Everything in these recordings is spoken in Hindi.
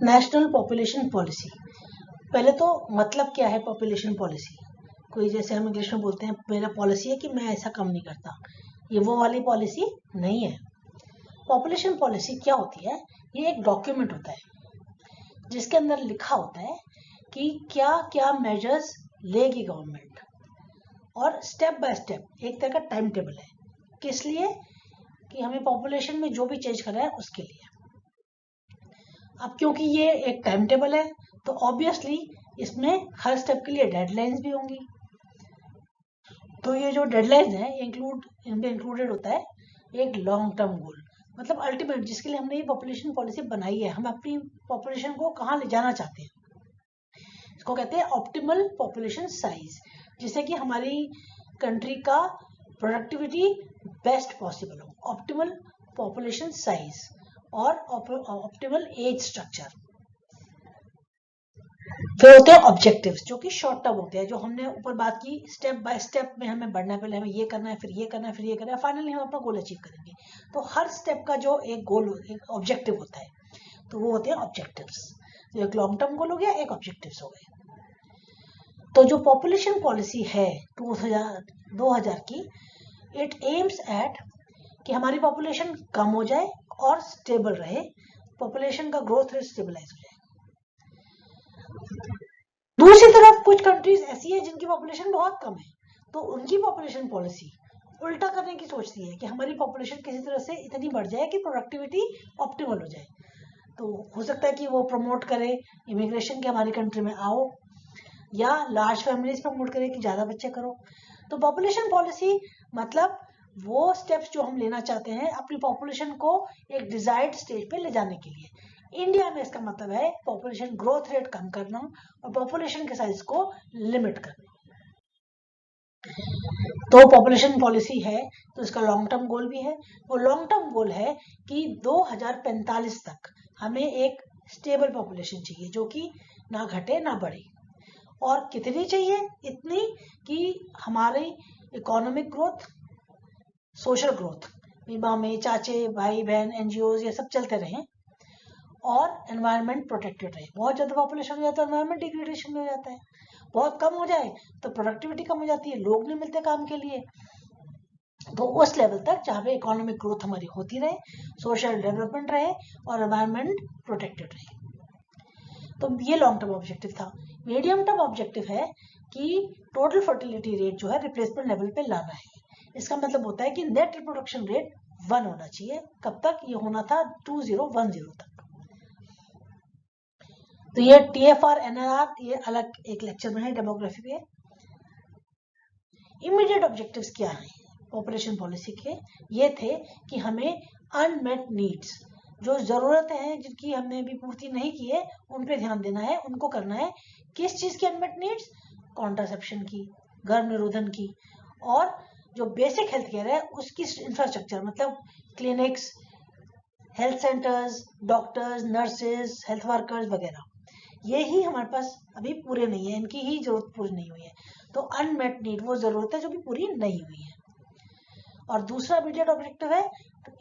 National population policy. पहले तो मतलब क्या है पॉपुलेशन पॉलिसी? कोई जैसे हम इंग्लिश में बोलते हैं मेरा पॉलिसी है कि मैं ऐसा काम नहीं करता, ये वो वाली पॉलिसी नहीं है। पॉपुलेशन पॉलिसी क्या होती है? ये एक डॉक्यूमेंट होता है जिसके अंदर लिखा होता है कि क्या क्या मेजर्स लेगी गवर्नमेंट, और स्टेप बाय स्टेप एक तरह का टाइम टेबल है। किस लिए? कि हमें पॉपुलेशन में जो भी चेंज करना है उसके लिए। अब क्योंकि ये एक टाइम टेबल है तो ऑब्वियसली इसमें हर स्टेप के लिए डेडलाइंस भी होंगी। तो ये जो डेडलाइन है इनमें इंक्लूडेड होता है एक लॉन्ग टर्म गोल, मतलब अल्टीमेट जिसके लिए हमने ये पॉपुलेशन पॉलिसी बनाई है। हम अपनी पॉपुलेशन को कहाँ ले जाना चाहते हैं, इसको कहते हैं ऑप्टिमल पॉपुलेशन साइज, जिससे कि हमारी कंट्री का प्रोडक्टिविटी बेस्ट पॉसिबल हो। ऑप्टिमल पॉपुलेशन साइज और ऑप्टिमल एज स्ट्रक्चर। फिर होते हैं ऑब्जेक्टिव्स जो कि शॉर्ट टर्म होते हैं, जो हमने ऊपर बात की स्टेप बाय स्टेप में हमें बढ़ना है। पहले हमें ये करना है, फिर ये करना है, फिर ये करना है, फाइनली हम अपना गोल अचीव करेंगे। तो हर स्टेप का जो एक गोल, एक ऑब्जेक्टिव होता है, तो वो होते हैं ऑब्जेक्टिव्स। तो एक लॉन्ग टर्म गोल हो गया, एक ऑब्जेक्टिव्स हो गए। तो जो पॉपुलेशन पॉलिसी है 2000 की, इट एम्स एट कि हमारी पॉपुलेशन कम हो जाए और स्टेबल रहे, पॉपुलेशन का ग्रोथ रेट स्टेबलाइज हो जाए। दूसरी तरफ कुछ कंट्रीज ऐसी है जिनकी पॉपुलेशन बहुत कम है, तो उनकी पॉपुलेशन पॉलिसी उल्टा करने की सोचती है कि हमारी पॉपुलेशन किसी तरह से इतनी बढ़ जाए कि प्रोडक्टिविटी ऑप्टिमल हो जाए। तो हो सकता है कि वो प्रमोट करे इमिग्रेशन के हमारी कंट्री में आओ, या लार्ज फैमिलीज प्रमोट करे कि ज़्यादा बच्चे करो। तो पॉपुलेशन पॉलिसी मतलब वो स्टेप्स जो हम लेना चाहते हैं अपनी पॉपुलेशन को एक डिजायर्ड स्टेज पे ले जाने के लिए। इंडिया में इसका मतलब है पॉपुलेशन ग्रोथ रेट कम करना और पॉपुलेशन के साइज को लिमिट करना। तो पॉपुलेशन पॉलिसी है तो इसका लॉन्ग टर्म गोल भी है। वो लॉन्ग टर्म गोल है कि 2045 तक हमें एक स्टेबल पॉपुलेशन चाहिए जो कि ना घटे ना बढ़े। और कितनी चाहिए? इतनी कि हमारी इकोनॉमिक ग्रोथ, सोशल ग्रोथ, बीमा में चाचे भाई बहन एनजीओ ये सब चलते रहें, और एनवायरनमेंट प्रोटेक्टेड रहे। बहुत ज़्यादा पॉपुलेशन हो जाता है एनवायरनमेंट डिग्रेडेशन में हो जाता है, बहुत कम हो जाए तो प्रोडक्टिविटी कम हो जाती है, लोग नहीं मिलते काम के लिए। तो उस लेवल तक जहाँ पे इकोनॉमिक ग्रोथ हमारी होती रहे, सोशल डेवलपमेंट रहे और एनवायरनमेंट प्रोटेक्टेड रहे। तो ये लॉन्ग टर्म ऑब्जेक्टिव था। मीडियम टर्म ऑब्जेक्टिव है कि टोटल फर्टिलिटी रेट जो है रिप्लेसमेंट लेवल पे लाना है। इसका मतलब होता है कि नेट रिप्रोडक्शन रेट 1 होना चाहिए। कब तक? ये होना था 2010 तक। तो ये TFR NRR ये अलग एक लेक्चर में है, डेमोग्राफी पे। इमीडिएट ऑब्जेक्टिव्स क्या हैं पॉपुलेशन पॉलिसी के? ये थे कि हमें अनमेट नीड्स, जो जरूरतें हैं जिनकी हमने अभी पूर्ति नहीं की है, उन पे ध्यान देना है, उनको करना है। किस चीज की अनमेट नीड्स? कॉन्ट्रासेप्शन की, गर्भ निरोधन की, और जो बेसिक हेल्थ केयर है उसकी इंफ्रास्ट्रक्चर, मतलब clinics, health centres, doctors, nurses, health workers वगैरह, ये ही हमारे पास अभी पूरे नहीं है, इनकी ही जरूरत पूरी नहीं हुई है। तो अनमेट नीड वो जरूरत है जो भी पूरी नहीं हुई है। और दूसरा इमीडिएट ऑब्जेक्टिव है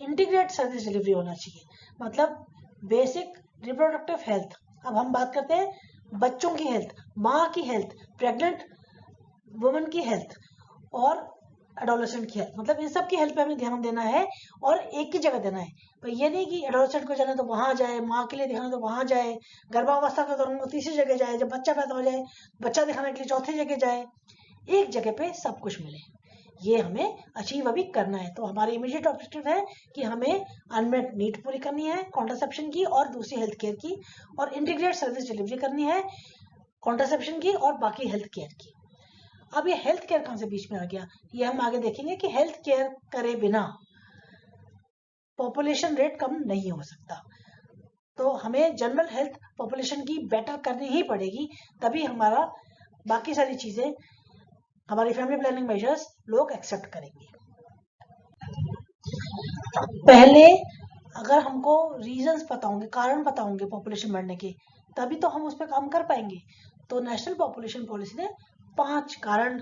इंटीग्रेट सर्विस डिलीवरी होना चाहिए, मतलब बेसिक रिप्रोडक्टिव हेल्थ। अब हम बात करते हैं बच्चों की हेल्थ, माँ की हेल्थ, प्रेग्नेंट वुमेन की हेल्थ और एडोलेसेंट की हेल्थ, मतलब इन सब की हेल्थ पे हमें ध्यान देना है और एक ही जगह देना है। तो ये नहीं कि एडोलेसेंट को जाना तो वहां जाए, माँ के लिए दिखाना तो वहां जाए, गर्भावस्था के दौरान तीसरी जगह जाए, जब बच्चा पैदा हो जाए बच्चा दिखाने के लिए चौथी जगह जाए, एक जगह पे सब कुछ मिले। ये हमें अचीव अभी करना है। तो हमारी इमीडिएट ऑब्जेक्टिव है कि हमें अनमेट नीड पूरी करनी है कॉन्ट्रासेप्शन की और दूसरी हेल्थ केयर की, और इंटीग्रेट सर्विस डिलीवरी करनी है कॉन्ट्रासेप्शन की और बाकी हेल्थ केयर की। अब ये हेल्थ केयर कहां से बीच में आ गया, ये हम आगे देखेंगे कि हेल्थ केयर करे बिना पॉपुलेशन रेट कम नहीं हो सकता। तो हमें जनरल हेल्थ पॉपुलेशन की बेटर करनी ही पड़ेगी, तभी हमारा बाकी सारी चीजें, हमारी फैमिली प्लानिंग मेजर्स लोग एक्सेप्ट करेंगे। पहले अगर हमको रीजंस पता होंगे, कारण पता होंगे पॉपुलेशन बढ़ने के, तभी तो हम उस पर काम कर पाएंगे। तो नेशनल पॉपुलेशन पॉलिसी ने 5 कारण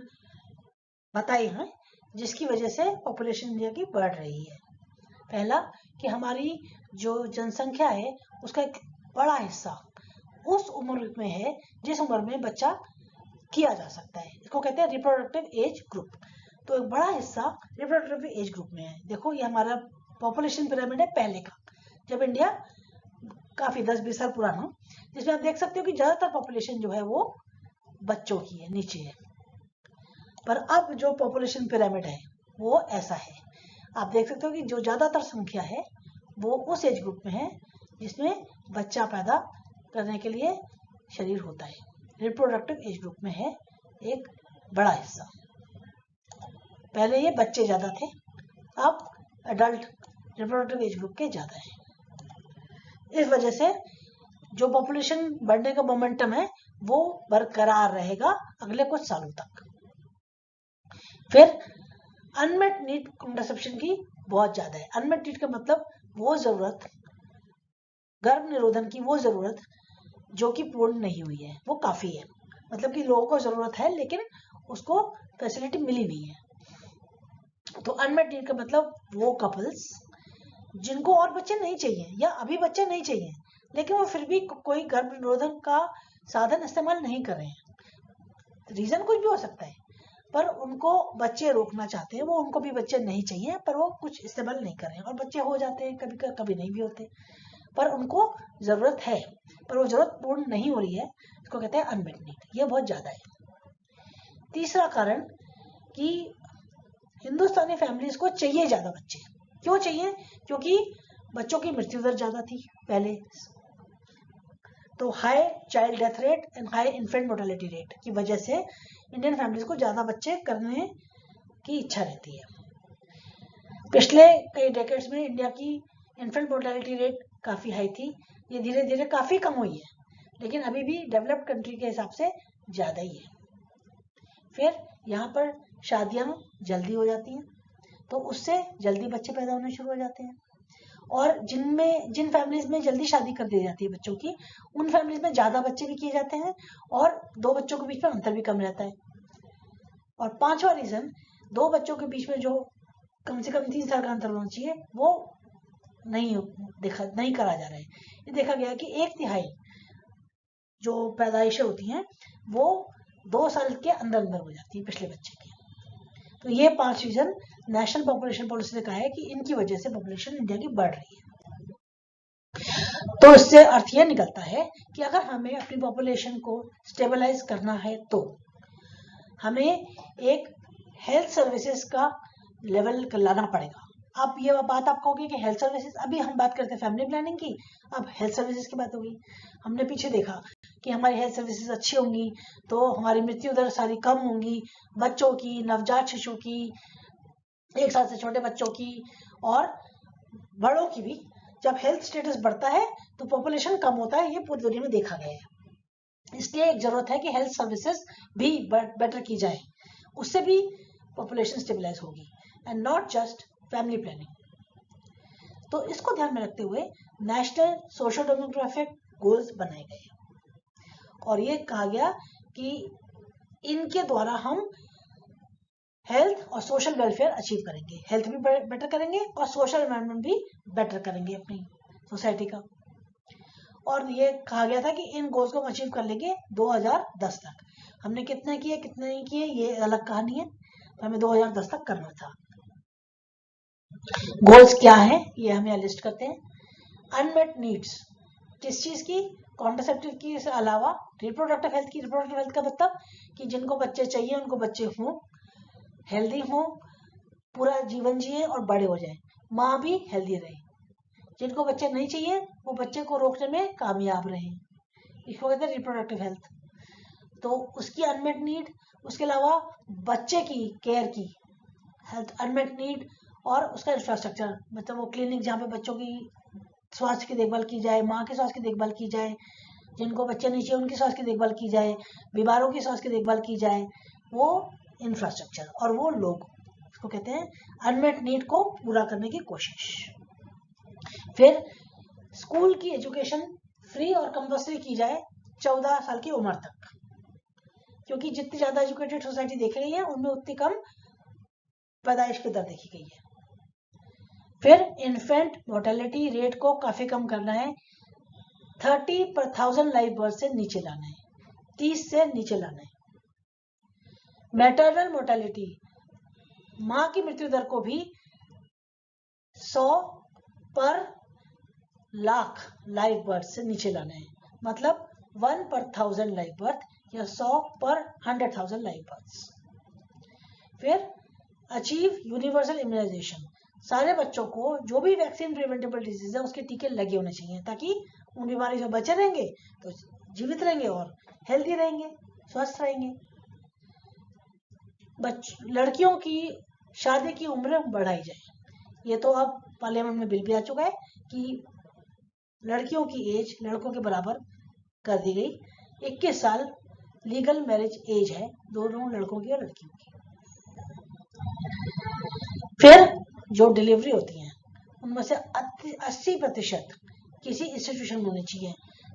बताए हैं जिसकी वजह से पॉपुलेशन इंडिया की बढ़ रही है। पहला कि हमारी जो जनसंख्या है उसका एक बड़ा हिस्सा उस उम्र में है जिस उम्र में बच्चा किया जा सकता है, इसको कहते हैं रिप्रोडक्टिव एज ग्रुप। तो एक बड़ा हिस्सा रिप्रोडक्टिव एज ग्रुप में है। देखो ये हमारा पॉपुलेशन पिरामिड है पहले का, जब इंडिया काफी 10-20 साल पुराना, जिसमें आप देख सकते हो कि ज्यादातर पॉपुलेशन जो है वो बच्चों की है, नीचे है। पर अब जो पॉपुलेशन पिरामिड है वो ऐसा है, आप देख सकते हो कि जो ज्यादातर संख्या है वो उस एज ग्रुप में है जिसमें बच्चा पैदा करने के लिए शरीर होता है। रिप्रोडक्टिव एज ग्रुप में है एक बड़ा हिस्सा। पहले ये बच्चे ज्यादा थे, अब अडल्ट रिप्रोडक्टिव एज ग्रुप के ज्यादा है। इस वजह से जो पॉपुलेशन बढ़ने का मोमेंटम है वो बरकरार रहेगा अगले कुछ सालों तक। फिर अनमेट नीड कॉन्ट्रासेप्शन की बहुत ज्यादा है। अनमेट नीड का मतलब वो जरूरत, गर्भ निरोधन की वो जरूरत जो कि पूर्ण नहीं हुई है, वो काफी है। मतलब कि लोगों को जरूरत है लेकिन उसको फैसिलिटी मिली नहीं है। तो अनमेट नीड का मतलब वो कपल्स जिनको और बच्चे नहीं चाहिए या अभी बच्चे नहीं चाहिए, लेकिन वो फिर भी कोई गर्भ निरोधन का साधन इस्तेमाल नहीं कर रहे हैं। रीजन कुछ भी हो सकता है, पर उनको बच्चे रोकना चाहते हैं, वो उनको भी बच्चे नहीं चाहिए पर वो कुछ इस्तेमाल नहीं कर रहे हैं, और बच्चे हो जाते हैं कभी कभी नहीं भी होते, पर उनको जरूरत है पर वो जरूरत पूर्ण नहीं हो रही है, इसको कहते हैं अनमेट नीड। ये बहुत ज्यादा है। तीसरा कारण कि हिंदुस्तानी फैमिलीज को चाहिए ज्यादा बच्चे। क्यों चाहिए? क्योंकि बच्चों की मृत्यु दर ज्यादा थी पहले, तो high child death rate and high infant mortality rate की वजह से इंडियन फैमिलीज को ज्यादा बच्चे करने की इच्छा रहती है। पिछले कई डेकेड्स में इंडिया की इन्फेंट मोर्टेलिटी रेट काफी हाई थी, ये धीरे धीरे काफी कम हुई है, लेकिन अभी भी डेवलप्ड कंट्री के हिसाब से ज्यादा ही है। फिर यहाँ पर शादियां जल्दी हो जाती हैं, तो उससे जल्दी बच्चे पैदा होने शुरू हो जाते हैं, और जिन फैमिलीज में जल्दी शादी कर दी जाती है बच्चों की, उन फैमिलीज में ज्यादा बच्चे भी किए जाते हैं और दो बच्चों के बीच में अंतर भी कम रहता है। और पांचवा रीजन, दो बच्चों के बीच में जो कम से कम 3 साल का अंतर होना चाहिए वो नहीं करा जा रहा है। ये देखा गया कि 1/3 जो पैदाइशें होती हैं वो 2 साल के अंदर अंदर हो जाती है पिछले बच्चे की। तो ये 5 रीजन नेशनल पॉपुलेशन पॉलिसी ने कहा है कि इनकी वजह से पॉपुलेशन इंडिया की बढ़ रही है। तो इससे अर्थ यह निकलता है कि अगर हमें अपनी पॉपुलेशन को स्टेबलाइज करना है तो हमें एक हेल्थ सर्विसेज का लेवल लाना पड़ेगा। अब ये बात आप कहोगे कि हेल्थ सर्विसेज, अभी हम बात करते हैं फैमिली प्लानिंग की, अब हेल्थ सर्विसेज की बात होगी। हमने पीछे देखा कि हमारी हेल्थ सर्विसेज अच्छी होंगी तो हमारी मृत्यु दर सारी कम होंगी, बच्चों की, नवजात शिशु की, 1 साल से छोटे बच्चों की और बड़ों की भी। जब हेल्थ स्टेटस बढ़ता है तो पॉपुलेशन कम होता है, ये पूरी दुनिया में देखा गया है। इसलिए एक जरूरत है कि हेल्थ सर्विसेज भी बेटर की जाए, उससे भी पॉपुलेशन स्टेबलाइज होगी, and not just family planning. तो इसको ध्यान में रखते हुए नेशनल सोशल डेमोग्राफिक गोल्स बनाए गए और ये कहा गया कि इनके द्वारा हम हेल्थ और सोशल वेलफेयर अचीव करेंगे, हेल्थ भी बेटर करेंगे और सोशल एनवायरनमेंट भी बेटर करेंगे अपनी सोसाइटी का। और ये कहा गया था कि इन गोल्स को हम अचीव कर लेंगे 2010 तक। हमने कितने किए कितने नहीं किए ये अलग कहानी है, तो हमें 2010 तक करना था। गोल्स क्या है ये हम यहाँ लिस्ट करते हैं। अनमेट नीड्स, किस चीज की? कॉन्ट्रासेप्टिव की अलावा रिप्रोडक्टिव हेल्थ की। रिप्रोडक्टिव हेल्थ का मतलब कि जिनको बच्चे चाहिए उनको बच्चे हों, हेल्दी हों, पूरा जीवन जिए और बड़े हो जाए, माँ भी हेल्दी रहे। जिनको बच्चे नहीं चाहिए वो बच्चे को रोकने में कामयाब रहे, इसको कहते हैं रिप्रोडक्टिव हेल्थ। तो उसकी अनमेट नीड, उसके अलावा बच्चे की केयर की हेल्थ अनमेट नीड, और उसका इंफ्रास्ट्रक्चर, मतलब वो क्लिनिक जहाँ पे बच्चों की स्वास्थ्य की देखभाल की जाए, माँ के स्वास्थ्य की देखभाल की जाए, जिनको बच्चे नहीं चाहिए उनकी स्वास्थ्य की देखभाल की जाए, बीमारों की स्वास्थ्य की देखभाल की जाए, वो इंफ्रास्ट्रक्चर और वो लोग, इसको कहते हैं अनमेट नीड को पूरा करने की कोशिश। फिर स्कूल की एजुकेशन फ्री और कंपल्सरी की जाए 14 साल की उम्र तक, क्योंकि जितनी ज्यादा एजुकेटेड सोसाइटी देख रही है उनमें उतनी कम पैदाइश की दर देखी गई है। फिर इन्फेंट मोर्टेलिटी रेट को काफी कम करना है, 30 पर 1000 लाइव बर्थ से नीचे लाना है, 30 से नीचे लाना है। मैटरनल मोर्टेलिटी, माँ की मृत्यु दर को भी 100 पर लाख लाइव बर्थ से नीचे लाना है, मतलब 1 पर 1000 लाइव बर्थ या 100 पर 100,000 लाइव बर्थ। फिर अचीव यूनिवर्सल इम्यूनाइजेशन, सारे बच्चों को जो भी वैक्सीन प्रिवेंटेबल डिजीज है उसके टीके लगे होने चाहिए, ताकि उन बीमारी से बचे रहेंगे तो जीवित रहेंगे और हेल्दी रहेंगे, स्वस्थ रहेंगे। लड़कियों की शादी की उम्र बढ़ाई जाए, ये तो अब पार्लियामेंट में बिल भी आ चुका है कि लड़कियों की एज लड़कों के बराबर कर दी गई। 21 साल लीगल मैरिज एज है दोनों लड़कों की और लड़कियों की। फिर जो डिलीवरी होती है उनमें से 80% किसी इंस्टीट्यूशन में होनी चाहिए,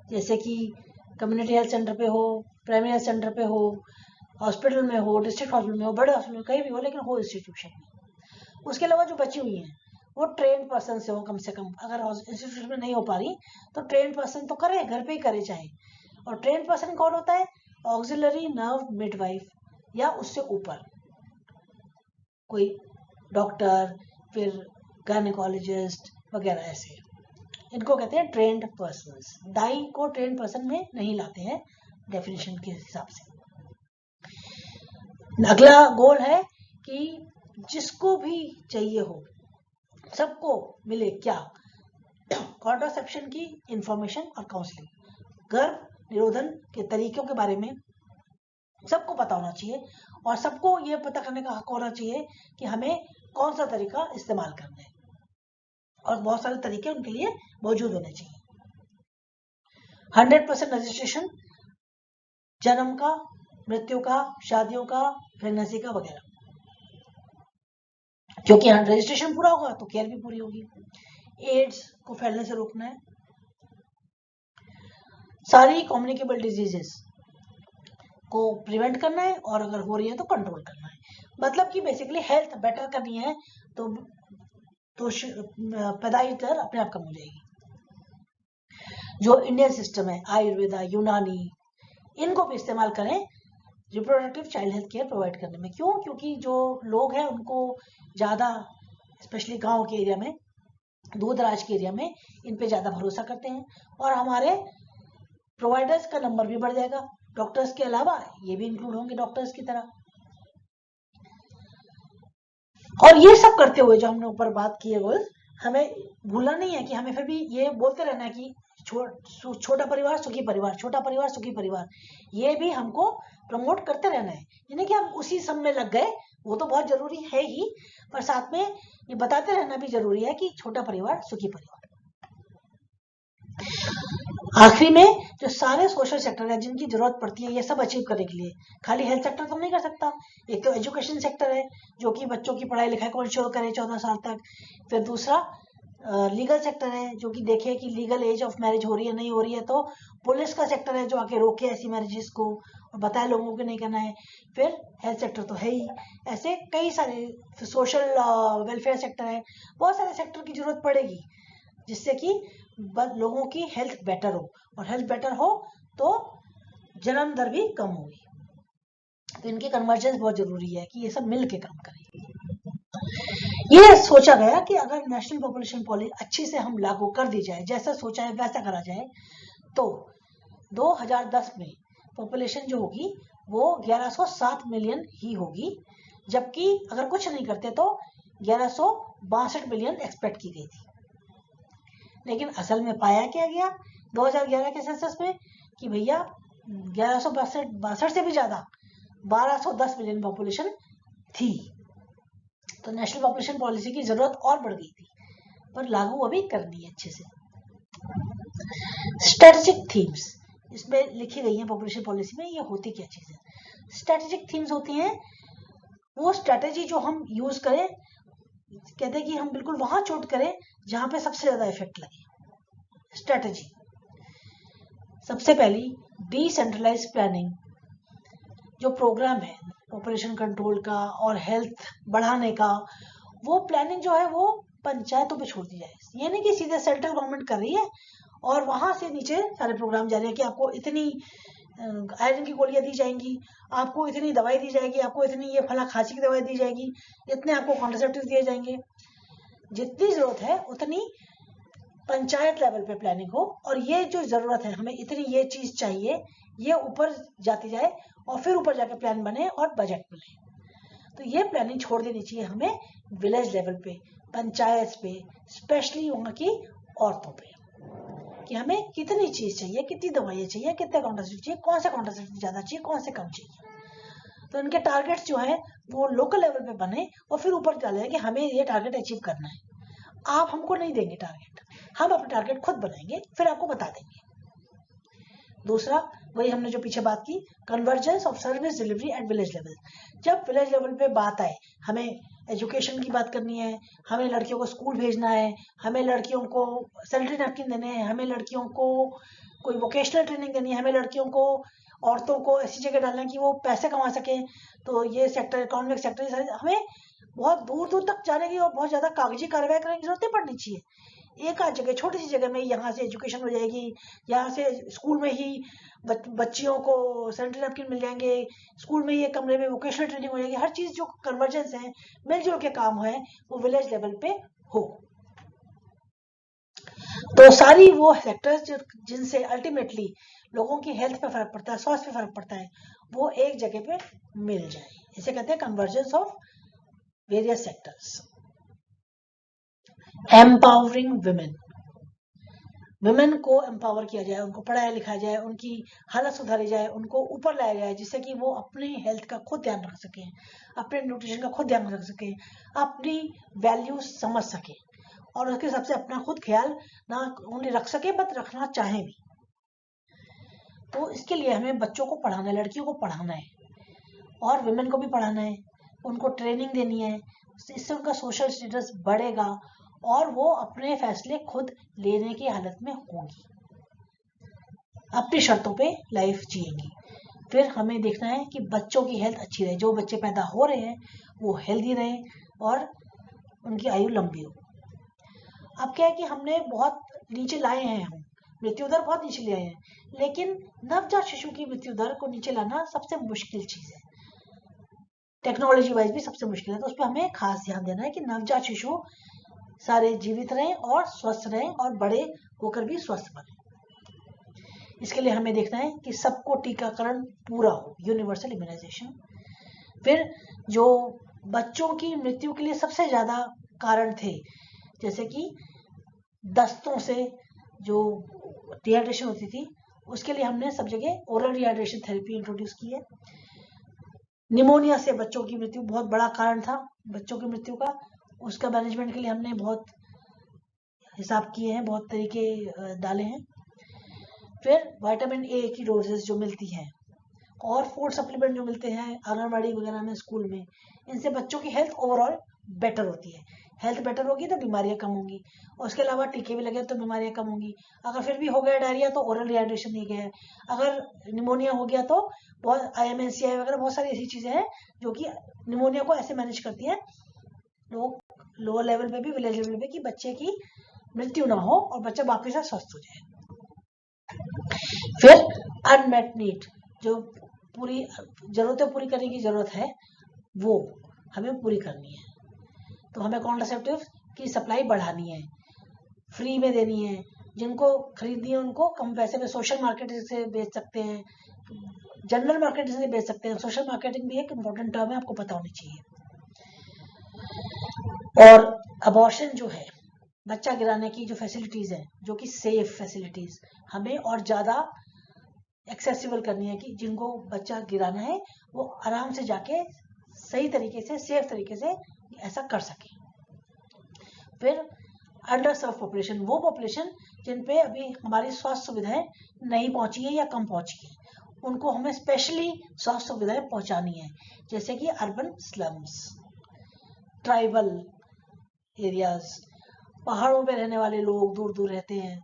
जैसे कि कम्युनिटी हेल्थ सेंटर पे हो, प्राइमरी हेल्थ सेंटर पे हो, हॉस्पिटल में हो, डिस्ट्रिक्ट हॉस्पिटल में हो, बड़े हॉस्पिटल में, कहीं भी हो, लेकिन हो इंस्टीट्यूशन में। उसके अलावा जो बची हुई हैं वो ट्रेन पर्सन से हो कम से कम, अगर इंस्टीट्यूशन में नहीं हो पा रही तो ट्रेन पर्सन तो करे, घर पे ही करे चाहे। और ट्रेन पर्सन कौन होता है? ऑक्सिलरी नर्व मिडवाइफ या उससे ऊपर कोई डॉक्टर, फिर गायनेकोलॉजिस्ट वगैरह, ऐसे इनको कहते हैं ट्रेन्ड पर्सन्स। दाई को ट्रेन्ड पर्सन में नहीं लाते हैं डेफिनेशन के हिसाब से। अगला गोल है कि जिसको भी चाहिए हो सबको मिले क्या? कॉन्ट्रासेप्शन की इंफॉर्मेशन और काउंसलिंग, गर्भ निरोधन के तरीकों के बारे में सबको पता होना चाहिए और सबको ये पता करने का हक होना चाहिए कि हमें कौन सा तरीका इस्तेमाल करना है, और बहुत सारे तरीके उनके लिए मौजूद होने चाहिए। 100% रजिस्ट्रेशन, जन्म का, मृत्यु का, शादियों का, प्रेगनेंसी का वगैरह, क्योंकि रजिस्ट्रेशन पूरा होगा तो केयर भी पूरी होगी। एड्स को फैलने से रोकना है। सारी कम्युनिकेबल डिजीजेस को प्रिवेंट करना है और अगर हो रही है तो कंट्रोल करना है। मतलब कि बेसिकली हेल्थ बेटर करनी है तो पैदाइश दर अपने आप कम हो जाएगी। जो इंडियन सिस्टम है, आयुर्वेदा, यूनानी, इनको भी इस्तेमाल करें reproductive child health care provide करने में। क्यों? क्योंकि जो लोग हैं उनको ज़्यादा, स्पेशली गांव के एरिया में, दूर दराज के एरिया में, इन पे ज़्यादा भरोसा करते हैं और हमारे प्रोवाइडर्स का नंबर भी बढ़ जाएगा। डॉक्टर्स के अलावा ये भी इंक्लूड होंगे डॉक्टर्स की तरह। और ये सब करते हुए जो हमने ऊपर बात की है गोल्स, हमें भूलना नहीं है कि हमें फिर भी ये बोलते रहना है कि छोटा परिवार सुखी परिवार, छोटा परिवार सुखी परिवार, ये भी हमको प्रमोट करते रहना है। यानी कि हम उसी सब में लग गए, वो तो बहुत जरूरी है ही, पर साथ में ये बताते रहना भी जरूरी है कि छोटा परिवार सुखी परिवार। आखिरी में जो सारे सोशल सेक्टर है जिनकी जरूरत पड़ती है ये सब अचीव करने के लिए, खाली हेल्थ सेक्टर तो नहीं कर सकता। एक तो एजुकेशन सेक्टर है जो कि बच्चों की पढ़ाई लिखाई को इंश्योर करे 14 साल तक। फिर दूसरा लीगल सेक्टर है जो कि देखे कि लीगल एज ऑफ मैरिज हो रही है नहीं हो रही है, तो पुलिस का सेक्टर है जो आके रोके ऐसी मैरिजेस को और बताए लोगों को नहीं करना है। फिर हेल्थ सेक्टर तो है ही, ऐसे कई सारे सोशल वेलफेयर सेक्टर है, बहुत सारे सेक्टर की जरूरत पड़ेगी जिससे कि लोगों की हेल्थ बेटर हो, और हेल्थ बेटर हो तो जन्म दर भी कम होगी। तो इनकी कन्वर्जेंस बहुत जरूरी है कि ये सब मिल के काम करें। ये सोचा गया कि अगर नेशनल पॉपुलेशन पॉलिसी अच्छी से हम लागू कर दी जाए, जैसा सोचा है वैसा करा जाए, तो 2010 में पॉपुलेशन जो होगी वो 1107 मिलियन ही होगी, जबकि अगर कुछ नहीं करते तो 1162 मिलियन एक्सपेक्ट की गई थी। लेकिन असल में पाया क्या गया 2011 के सेंसस में कि भैया 1162 से भी ज्यादा 1210 मिलियन पॉपुलेशन थी। तो नेशनल पॉपुलेशन पॉलिसी की जरूरत और बढ़ गई थी, पर लागू अभी करनी है अच्छे से। स्ट्रेटेजिक थीम्स इसमें लिखी गई है पॉपुलेशन पॉलिसी में। ये होती क्या चीज है? स्ट्रेटेजिक थीम्स होती हैं वो स्ट्रेटेजी जो हम यूज करें, कहते हैं कि हम बिल्कुल वहां चोट करें जहां पे सबसे ज्यादा इफेक्ट लगे। स्ट्रेटेजी सबसे पहली डिसेंट्रलाइज प्लानिंग, जो प्रोग्राम है पॉपुलेशन कंट्रोल का और हेल्थ बढ़ाने का, वो प्लानिंग जो है वो पंचायतों पे छोड़ दी जाए। ये नहीं कि सीधे सेंट्रल गवर्नमेंट कर रही है और वहां से नीचे सारे प्रोग्राम जा रहे हैं कि आपको इतनी आयरन की गोलियां दी जाएंगी, आपको इतनी दवाई दी जाएगी, आपको इतनी ये फला खांसी की दवाई दी जाएगी, इतने आपको कॉन्ट्रासेप्टिव दिए जाएंगे। जितनी जरूरत है उतनी पंचायत लेवल पे प्लानिंग हो, और ये जो जरूरत है हमें इतनी ये चीज चाहिए, ये ऊपर जाती जाए और फिर ऊपर जाके प्लान बने और बजट बने। तो ये प्लानिंग छोड़ देनी चाहिए हमें विलेज लेवल पे, पंचायत पे, स्पेशली वहाँ की औरतों पे, कि हमें कितनी चीज चाहिए, कितनी दवाइयाँ चाहिए, कितने कॉन्ट्रासेप्टिव चाहिए, कौन से कॉन्ट्रासेप्टिव ज्यादा चाहिए, कौन से कम चाहिए। तो इनके टारगेट्स जो है वो लोकल लेवल पे बने और फिर ऊपर डाले कि हमें ये टारगेट अचीव करना है। आप हमको नहीं देंगे टारगेट, हम अपने टारगेट खुद बनाएंगे, फिर आपको बता देंगे। दूसरा, वही हमने जो पीछे बात की, convergence of service delivery at village level. जब विलेज लेवल पे बात आए, हमें एजुकेशन की बात करनी है, हमें लड़कियों को स्कूल भेजना है, हमें लड़कियों को सैनिटरी नैपकिन देने हैं, हमें लड़कियों को कोई वोकेशनल ट्रेनिंग देनी है, हमें लड़कियों को, औरतों को ऐसी जगह डालना है कि वो पैसे कमा सकें, तो ये सेक्टर, इकोनॉमिक सेक्टर, हमें बहुत दूर दूर तक जाने की और बहुत ज्यादा कागजी कार्रवाई करने की जरूरत नहीं पड़नी चाहिए। एक आध जगह, छोटी सी जगह में यहाँ से एजुकेशन हो जाएगी, यहाँ से स्कूल में ही बच्चियों को सैनिटरी नैपकिन मिल जाएंगे, स्कूल में ही एक कमरे में वोकेशनल ट्रेनिंग हो जाएगी। हर चीज जो कन्वर्जेंस है, मिलजुल के काम है, वो विलेज लेवल पे हो। तो सारी वो सेक्टर्स जिनसे अल्टीमेटली लोगों की हेल्थ पे फर्क पड़ता है, स्वास्थ्य पे फर्क पड़ता है, वो एक जगह पे मिल जाए, इसे कहते हैं convergence of various sectors. Empowering women, women को एम्पावर किया जाए, उनको पढ़ाया लिखाया जाए, उनकी हालत सुधारी जाए, उनको ऊपर लाया जाए, जिससे कि वो अपनी हेल्थ का खुद ध्यान रख सके, अपने न्यूट्रिशन का खुद ध्यान रख सके, अपनी वैल्यू समझ सके, और उसके हिसाब से अपना खुद ख्याल ना ओनली रख सके बट रखना चाहे भी। तो इसके लिए हमें बच्चों को पढ़ाना है, लड़कियों को पढ़ाना है, और विमेन को भी पढ़ाना है, उनको ट्रेनिंग देनी है, इससे उनका सोशल स्टेटस बढ़ेगा और वो अपने फैसले खुद लेने की हालत में होंगी, अपनी शर्तों पे लाइफ जिएंगी। फिर हमें देखना है कि बच्चों की हेल्थ अच्छी रहे, जो बच्चे पैदा हो रहे हैं वो हेल्दी रहे और उनकी आयु लंबी हो। अब क्या है कि हमने बहुत नीचे लाए हैं, हम मृत्यु दर बहुत नीचे ले आए हैं, लेकिन नवजात शिशु की मृत्यु दर को नीचे लाना सबसे मुश्किल चीज है, टेक्नोलॉजी वाइज भी सबसे मुश्किल है। तो उस पर हमें खास ध्यान देना है कि नवजात शिशु सारे जीवित रहें और स्वस्थ रहें और बड़े होकर भी स्वस्थ बने। इसके लिए हमें देखना है कि सबको टीकाकरण पूरा हो, यूनिवर्सल इम्यूनाइजेशन। फिर जो बच्चों की मृत्यु के लिए सबसे ज्यादा कारण थे, जैसे कि दस्तों से जो डिहाइड्रेशन होती थी, उसके लिए हमने सब जगह ओरल डिहाइड्रेशन थेरेपी इंट्रोड्यूस की है। निमोनिया से बच्चों की मृत्यु बहुत बड़ा कारण था बच्चों की मृत्यु का, उसका मैनेजमेंट के लिए हमने बहुत हिसाब किए हैं, बहुत तरीके डाले हैं। फिर विटामिन ए की डोजेस जो मिलती हैं और फूड सप्लीमेंट जो मिलते हैं आंगनबाड़ी वगैरह में, स्कूल में, इनसे बच्चों की हेल्थ ओवरऑल बेटर होती है। हेल्थ बेटर होगी तो बीमारियां कम होंगी, और उसके अलावा टीके भी लगे तो बीमारियां कम होंगी। अगर फिर भी हो गया डायरिया तो ओरल डिहाइड्रेशन दी गया है, अगर निमोनिया हो गया तो बहुत IMNCI वगैरह बहुत सारी ऐसी चीजें हैं जो कि निमोनिया को ऐसे मैनेज करती हैं लोअर लेवल पे भी, विलेज लेवल पे, कि बच्चे की मृत्यु ना हो और बच्चा वापस से स्वस्थ हो जाए। फिर अनमेट नीड, जो पूरी जरूरतें पूरी करने की जरूरत है वो हमें पूरी करनी है। तो हमें कॉन्ट्रासेप्टिव की सप्लाई बढ़ानी है, फ्री में देनी है, जिनको खरीदनी है उनको कम पैसे में सोशल मार्केटिंग से बेच सकते हैं, जनरल मार्केटिंग से बेच सकते हैं। सोशल मार्केटिंग भी एक इम्पोर्टेंट टर्म है, आपको पता होनी चाहिए। और अबॉर्शन जो है, बच्चा गिराने की जो फैसिलिटीज है, जो कि सेफ फैसिलिटीज हमें और ज्यादा एक्सेसिबल करनी है, कि जिनको बच्चा गिराना है वो आराम से जाके सही तरीके से, सेफ तरीके से ऐसा कर सके। फिर अंडर सर्व पॉपुलेशन, वो पॉपुलेशन जिन पे अभी हमारी स्वास्थ्य सुविधाएं नहीं पहुंची है या कम पहुंची है, उनको हमें स्पेशली स्वास्थ्य सुविधाएं पहुंचानी है, जैसे कि अर्बन स्लम्स, ट्राइबल एरियाज, पहाड़ों पे रहने वाले लोग दूर दूर रहते हैं,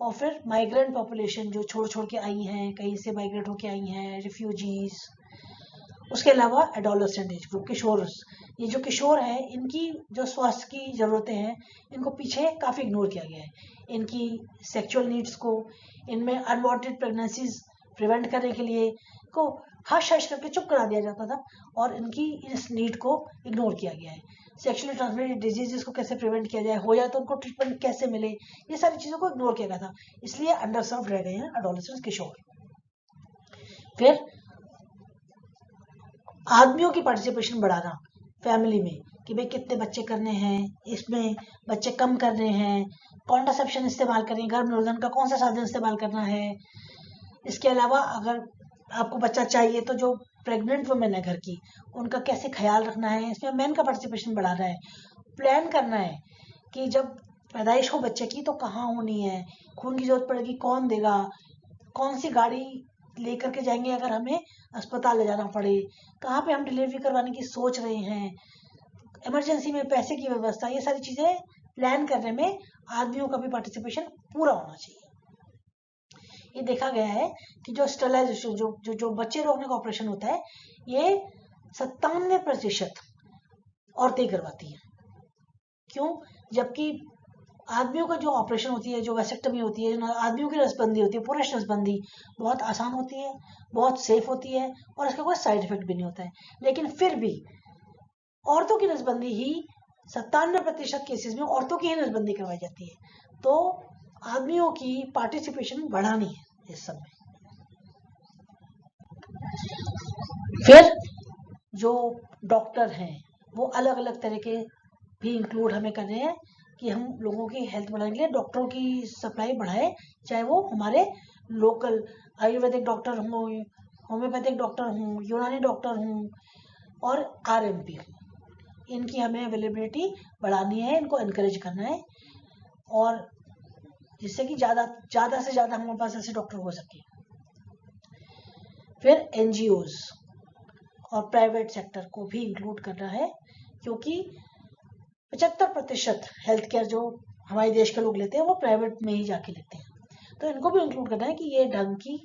और फिर माइग्रेंट पॉपुलेशन जो छोड़ छोड़ के आई हैं, कहीं से माइग्रेट होके आई हैं, रिफ्यूजीज, उसके अलावा एडोलेसेंट एज ग्रुप, किशोर, ये जो किशोर है इनकी जो स्वास्थ्य की ज़रूरतें हैं इनको पीछे काफ़ी इग्नोर किया गया है। इनकी सेक्सुअल नीड्स को, इनमें अनवांटेड प्रेगनेंसीज प्रिवेंट करने के लिए को हश हश करके चुप करा दिया जाता था और इनकी इस नीड को इग्नोर किया गया है। सेक्सुअली ट्रांसमिटेड डिजीजेस को कैसे प्रिवेंट किया जाए, हो जाए तो उनको ट्रीटमेंट कैसे मिले, ये सारी चीज़ों को इग्नोर किया गया था, इसलिए अंडर सर्व रह गए हैं एडोलेसेंट्स, किशोर। फिर आदमियों की पार्टिसिपेशन बढ़ाना फैमिली में कि भाई कितने बच्चे करने हैं, इसमें बच्चे कम करने हैं, कॉन्ट्रासेप्शन इस्तेमाल करें, गर्भ निरोधन का कौन सा साधन इस्तेमाल करना है। इसके अलावा अगर आपको बच्चा चाहिए तो जो प्रेग्नेंट वुमेन है घर की, उनका कैसे ख्याल रखना है, इसमें मेन का पार्टिसिपेशन बढ़ाना है। प्लान करना है कि जब पैदाइश हो बच्चे की तो कहाँ होनी है, खून की जरूरत पड़ेगी कौन देगा, कौन सी गाड़ी लेकर के जाएंगे अगर हमें अस्पताल ले जाना पड़े, कहाँ पे हम डिलीवरी करवाने की सोच रहे हैं, इमरजेंसी में पैसे की व्यवस्था, ये सारी चीज़ें प्लान करने में आदमियों का भी पार्टिसिपेशन पूरा होना चाहिए। ये देखा गया है कि जो स्टरलाइजेशन, जो जो जो बच्चे रोकने का ऑपरेशन होता है, ये 97% औरतें करवाती हैं। क्यों? जबकि आदमियों का जो ऑपरेशन होती है, जो वैसेक्टमी होती है, आदमियों की नसबंदी होती है, पुरुष नसबंदी बहुत आसान होती है, बहुत सेफ होती है और इसका कोई साइड इफेक्ट भी नहीं होता है। लेकिन फिर भी औरतों की नसबंदी ही 97% केसेस में औरतों की ही नसबंदी करवाई जाती है। तो आदमियों की पार्टिसिपेशन बढ़ानी है इस सब में। फिर जो डॉक्टर हैं वो अलग अलग तरह के भी इंक्लूड हमें कर रहे हैं कि हम लोगों की हेल्थ बढ़ाने के लिए डॉक्टरों की सप्लाई बढ़ाए, चाहे वो हमारे लोकल आयुर्वेदिक डॉक्टर हों, होम्योपैथिक डॉक्टर हों, यूनानी डॉक्टर हों और आरएमपी हों, इनकी हमें अवेलेबिलिटी बढ़ानी है, इनको इनकरेज करना है और जिससे कि ज़्यादा से ज़्यादा हमारे पास ऐसे डॉक्टर हो सके। फिर एनजीओज और प्राइवेट सेक्टर को भी इंक्लूड करना है, क्योंकि 75% हेल्थ केयर जो हमारे देश के लोग लेते हैं वो प्राइवेट में ही जाके लेते हैं। तो इनको भी इंक्लूड करना है कि ये ढंग की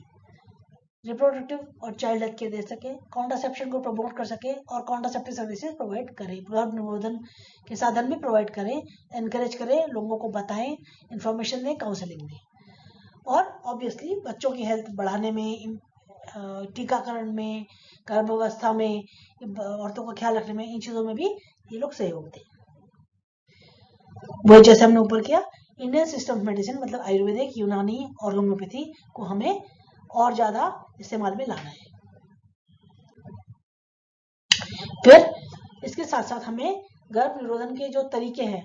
रिप्रोडक्टिव और चाइल्ड हेल्थ केयर दे सके, कॉन्ट्रासेप्शन को प्रमोट कर सके और कॉन्ट्रासेप्टिव सर्विसेज प्रोवाइड करें, गर्भ निरोधन के साधन भी प्रोवाइड करें, एनकरेज करें, लोगों को बताएं, इंफॉर्मेशन दें, काउंसलिंग दें और ऑब्वियसली बच्चों की हेल्थ बढ़ाने में, टीकाकरण में, गर्भावस्था में, औरतों का ख्याल रखने में, इन चीज़ों में भी ये लोग सहयोग दें। वही जैसे हमने ऊपर किया, इंडियन सिस्टम ऑफ मेडिसिन मतलब आयुर्वेदिक, यूनानी और होम्योपैथी को हमें और ज़्यादा इस्तेमाल में लाना है। फिर इसके साथ साथ हमें गर्भ निरोधन के जो तरीके हैं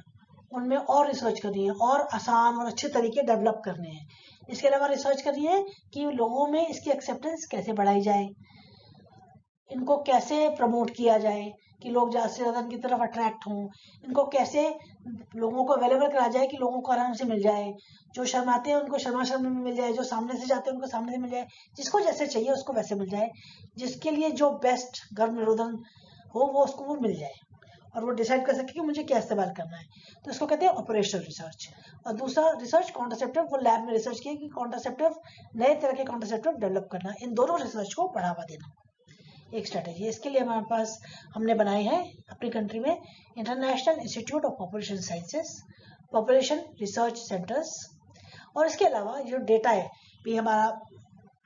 उनमें और रिसर्च करनी है और आसान और अच्छे तरीके डेवलप करने हैं। इसके अलावा रिसर्च करनी है कि लोगों में इसकी एक्सेप्टेंस कैसे बढ़ाई जाए, इनको कैसे प्रमोट किया जाए कि लोग ज़्यादा से ज़्यादा इनकी तरफ अट्रैक्ट हों, इनको कैसे लोगों को अवेलेबल कराया जाए कि लोगों को आराम से मिल जाए, जो शर्माते हैं उनको शर्मा में मिल जाए, जो सामने से जाते हैं उनको सामने से मिल जाए, जिसको जैसे चाहिए उसको वैसे मिल जाए, जिसके लिए जो बेस्ट गर्भ निरोधन हो वो उसको वो मिल जाए और वो डिसाइड कर सके कि मुझे क्या इस्तेमाल करना है। तो इसको कहते हैं ऑपरेशनल रिसर्च। और दूसरा रिसर्च कॉन्ट्रासेप्टिव, वो लैब में रिसर्च किया कि कॉन्ट्रासेप्टिव, नए तरह के कॉन्ट्रासेप्टिव डेवलप करना, इन दोनों रिसर्च को बढ़ावा देना एक स्ट्रैटेजी। इसके लिए हमारे पास हमने बनाए हैं अपनी कंट्री में international institute of population sciences, population research centres. और इसके अलावा जो डेटा है भी, हमारा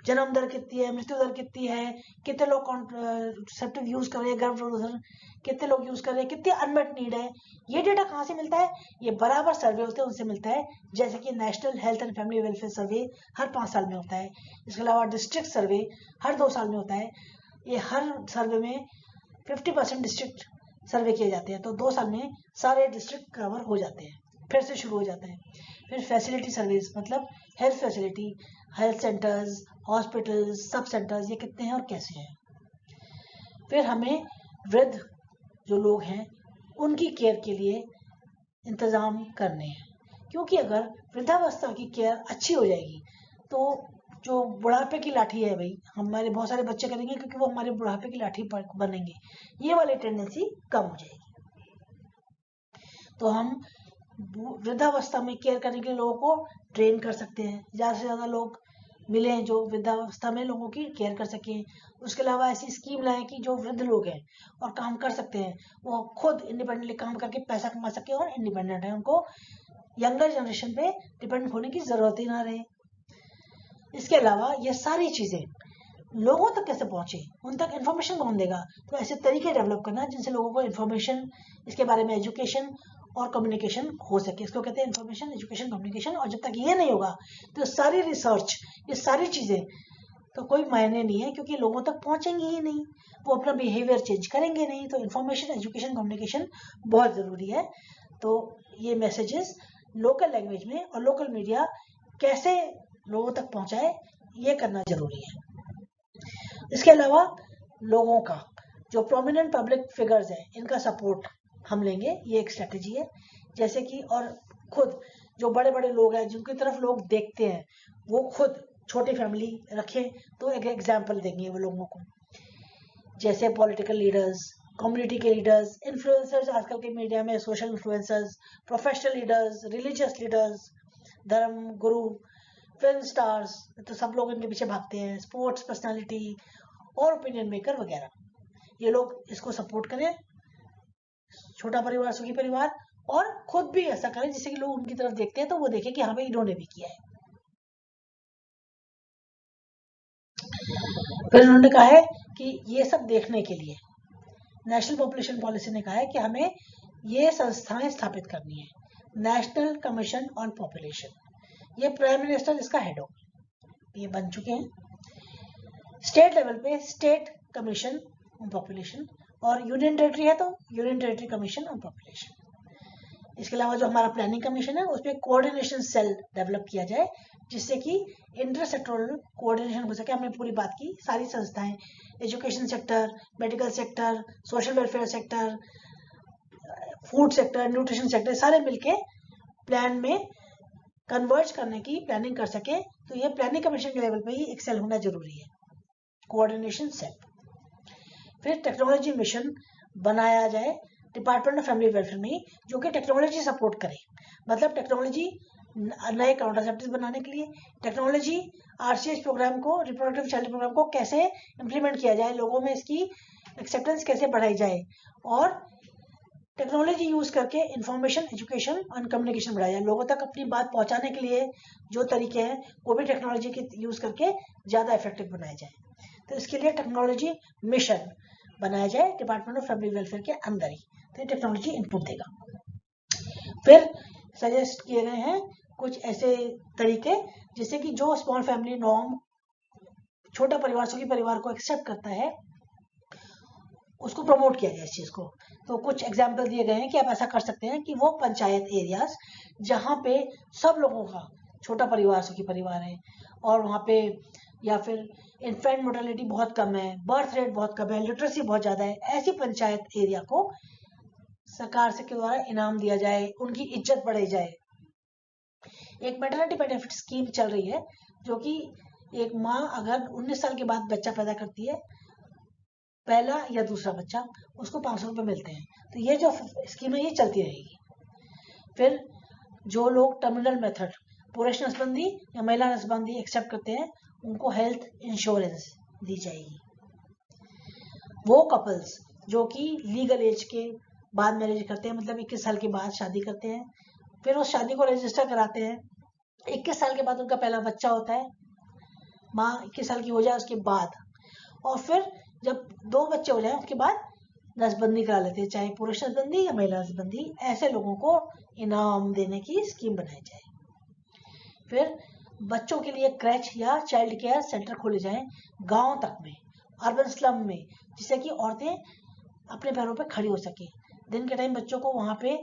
जन्म दर कितनी है, मृत्यु दर कितनी है, कितने लोग कॉन्ट्रासेप्टिव यूज कर रहे हैं, गर्भ निरोधन कितने लोग यूज कर रहे हैं, कितनी अनमेट नीड है, ये डेटा कहाँ से मिलता है? ये बराबर सर्वे होते हैं उनसे मिलता है, जैसे कि national health and family welfare survey हर 5 साल में होता है, इसके अलावा डिस्ट्रिक्ट सर्वे हर 2 साल में होता है। ये हर सर्वे में 50% डिस्ट्रिक्ट सर्वे किए जाते हैं, तो 2 साल में सारे डिस्ट्रिक्ट कवर हो जाते हैं, फिर से शुरू हो जाता है। फिर फैसिलिटी सर्विस मतलब health facility, health centres, hospitals, सब सेंटर्स, ये कितने हैं और कैसे हैं। फिर हमें वृद्ध जो लोग हैं उनकी केयर के लिए इंतज़ाम करने हैं, क्योंकि अगर वृद्धावस्था की केयर अच्छी हो जाएगी तो जो बुढ़ापे की लाठी है भाई, हमारे बहुत सारे बच्चे करेंगे क्योंकि वो हमारे बुढ़ापे की लाठी बनेंगे, ये वाली टेंडेंसी कम हो जाएगी। तो हम वृद्धावस्था में केयर करने के लिए लोगों को ट्रेन कर सकते हैं, ज़्यादा से ज़्यादा लोग मिले जो वृद्धावस्था में लोगों की केयर कर सकें। उसके अलावा ऐसी स्कीम लाएं कि जो वृद्ध लोग हैं और काम कर सकते हैं वो खुद इंडिपेंडेंटली काम करके पैसा कमा सके और इंडिपेंडेंट है, उनको यंगर जनरेशन पे डिपेंड होने की जरूरत ही ना रहे। इसके अलावा ये सारी चीजें लोगों तक कैसे पहुंचे, उन तक इन्फॉर्मेशन कौन देगा, तो ऐसे तरीके डेवलप करना जिनसे लोगों को इन्फॉर्मेशन, इसके बारे में एजुकेशन और कम्युनिकेशन हो सके। इसको कहते हैं इन्फॉर्मेशन, एजुकेशन, कम्युनिकेशन। और जब तक ये नहीं होगा तो सारी रिसर्च, ये सारी चीजें तो कोई मायने नहीं है, क्योंकि लोगों तक पहुंचेंगे ही नहीं, वो अपना बिहेवियर चेंज करेंगे नहीं। तो इन्फॉर्मेशन, एजुकेशन, कम्युनिकेशन बहुत जरूरी है। तो ये मैसेजेस लोकल लैंग्वेज में और लोकल मीडिया कैसे लोगों तक पहुंचाए, ये करना जरूरी है। इसके अलावा लोगों का जो प्रोमिनेंट पब्लिक फिगर्स हैं, इनका सपोर्ट हम लेंगे, ये एक स्ट्रेटेजी है। जैसे कि और खुद जो बड़े बड़े लोग हैं जिनकी तरफ लोग देखते हैं, वो खुद छोटी फैमिली रखें तो एक एग्जाम्पल देंगे वो लोगों को। जैसे पॉलिटिकल लीडर्स, कम्युनिटी के लीडर्स, इन्फ्लुएंसर्स, आजकल के मीडिया में social influencers, professional leaders, religious leaders, धर्म गुरु, फिल्म स्टार्स, तो सब लोग इनके पीछे भागते हैं, स्पोर्ट्स पर्सनालिटी और ओपिनियन मेकर वगैरह, ये लोग इसको सपोर्ट करें। छोटा परिवार सुखी परिवार, और खुद भी ऐसा करें जिससे कि लोग उनकी तरफ देखते हैं तो वो देखें कि हाँ भाई इन्होंने भी किया है। फिर उन्होंने कहा है कि ये सब देखने के लिए नेशनल पॉपुलेशन पॉलिसी ने कहा है कि हमें ये संस्थाएं स्थापित करनी है, नेशनल कमीशन ऑन पॉपुलेशन। ये प्राइम मिनिस्टर इसका हेड हो, ये बन चुके हैं। स्टेट लेवल पे स्टेट कमीशन ऑन पॉपुलेशन, और यूनियन टेरिटरी है तो union territory commission on population. इसके अलावा जो हमारा प्लानिंग कमीशन है उसमें कोऑर्डिनेशन सेल डेवलप किया जाए, जिससे कि इंटर सेक्टोरल कोऑर्डिनेशन हो सके। हमने पूरी बात की, सारी संस्थाएं, education sector, medical sector, social welfare sector, food sector, nutrition sector, सारे मिलके प्लान में कन्वर्ज करने की प्लानिंग कर सके। तो ये प्लानिंग कमीशन के लेवल पे ही एक सेल होना जरूरी है, कोऑर्डिनेशन सेल। फिर टेक्नोलॉजी मिशन बनाया जाए डिपार्टमेंट ऑफ फैमिली वेलफेयर में, जो कि टेक्नोलॉजी सपोर्ट करे। मतलब टेक्नोलॉजी नए कॉन्ट्रासेप्टिव बनाने के लिए, टेक्नोलॉजी आरसीएच प्रोग्राम को, रिप्रोडक्टिव चाइल्ड प्रोग्राम को कैसे इम्प्लीमेंट किया जाए, लोगों में इसकी एक्सेप्टेंस कैसे बढ़ाई जाए, और टेक्नोलॉजी यूज करके इंफॉर्मेशन, एजुकेशन और कम्युनिकेशन बढ़ाया जाए। लोगों तक अपनी बात पहुंचाने के लिए जो तरीके हैं वो भी टेक्नोलॉजी के यूज करके ज्यादा इफेक्टिव बनाए जाए। तो इसके लिए टेक्नोलॉजी मिशन बनाया जाए डिपार्टमेंट ऑफ फैमिली वेलफेयर के अंदर ही, तो टेक्नोलॉजी इनपुट देगा। फिर सजेस्ट किए गए हैं कुछ ऐसे तरीके जिससे कि जो स्मॉल फैमिली नॉर्म, छोटा परिवार सुखी परिवार को एक्सेप्ट करता है, उसको प्रमोट किया जाए इस चीज को। तो कुछ एग्जाम्पल दिए गए हैं कि आप ऐसा कर सकते हैं कि वो पंचायत एरियाज जहाँ पे सब लोगों का छोटा परिवार सुखी परिवार है, और वहाँ पे या फिर इन्फेंट मोर्टेलिटी बहुत कम है, बर्थ रेट बहुत कम है, लिटरेसी बहुत ज्यादा है, ऐसी पंचायत एरिया को सरकार से के द्वारा इनाम दिया जाए, उनकी इज्जत बढ़ाई जाए। एक मैटरनिटी बेनिफिट स्कीम चल रही है, जो कि एक माँ अगर 19 साल के बाद बच्चा पैदा करती है, पहला या दूसरा बच्चा, उसको 500 रुपये मिलते हैं। तो ये जो स्कीम है ये चलती रहेगी। फिर जो लोग टर्मिनल मेथड, पुरुष नसबंदी या महिला नसबंदी एक्सेप्ट करते हैं, उनको हेल्थ इंश्योरेंस दी जाएगी। वो कपल्स जो कि लीगल एज के बाद मैरिज करते हैं, मतलब 21 साल के बाद शादी करते हैं, फिर उस शादी को रजिस्टर कराते हैं, 21 साल के बाद उनका पहला बच्चा होता है, माँ 21 साल की हो जाए उसके बाद, और फिर जब 2 बच्चे हो जाए उसके बाद नसबंदी करा लेते हैं, चाहे पुरुष नसबंदी या महिला नसबंदी। ऐसे लोगों को इनाम देने की स्कीम बनाई जाए। फिर बच्चों के लिए क्रैच या चाइल्ड केयर सेंटर खोले जाएं गांव तक में, अर्बन स्लम में, जिससे कि औरतें अपने पैरों पे खड़ी हो सके। दिन के टाइम बच्चों को वहां पे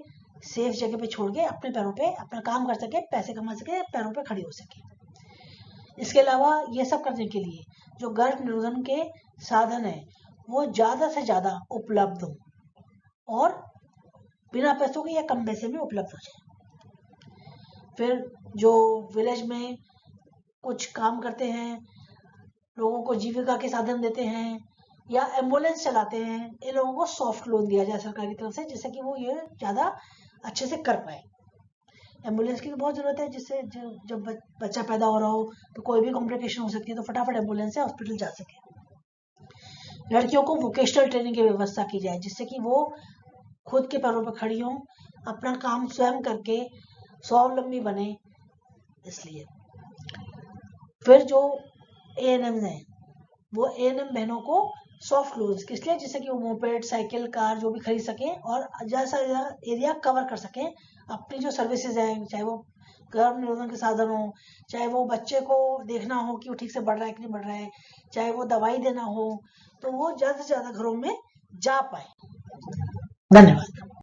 सेफ जगह पे छोड़ के अपने पैरों पे अपना काम कर सके, पैसे कमा सके, पैरों पे खड़ी हो सके। इसके अलावा ये सब करने के लिए जो गर्भ निरोधन के साधन है वो ज्यादा से ज्यादा उपलब्ध हो, और बिना पैसों के या कम पैसे में उपलब्ध हो जाए। फिर जो विलेज में कुछ काम करते हैं, लोगों को जीविका के साधन देते हैं या एम्बुलेंस चलाते हैं, इन लोगों को सॉफ्ट लोन दिया जाए सरकार की तरफ से, जिससे कि वो ये ज्यादा अच्छे से कर पाए। एम्बुलेंस की तो बहुत ज़रूरत है, जिससे जब बच्चा पैदा हो रहा हो तो कोई भी कॉम्प्लिकेशन हो सकती है, तो फटाफट एम्बुलेंस से हॉस्पिटल जा सके। लड़कियों को वोकेशनल ट्रेनिंग की व्यवस्था की जाए, जिससे कि वो खुद के पैरों पर खड़ी हों, अपना काम स्वयं करके स्वावलंबी बने। इसलिए फिर जो एएनएम हैं, वो एएनएम बहनों को सॉफ्ट लोन्स किस लिए, जिससे कि वो मोपेड, साइकिल, कार जो भी खरीद सकें और जैसा एरिया कवर कर सकें। अपनी जो सर्विसेज हैं, चाहे वो गर्भ निरोधन के साधन हो, चाहे वो बच्चे को देखना हो कि वो ठीक से बढ़ रहा है कि नहीं बढ़ रहा है, चाहे वो दवाई देना हो, तो वो ज़्यादा से ज़्यादा घरों में जा पाए। धन्यवाद।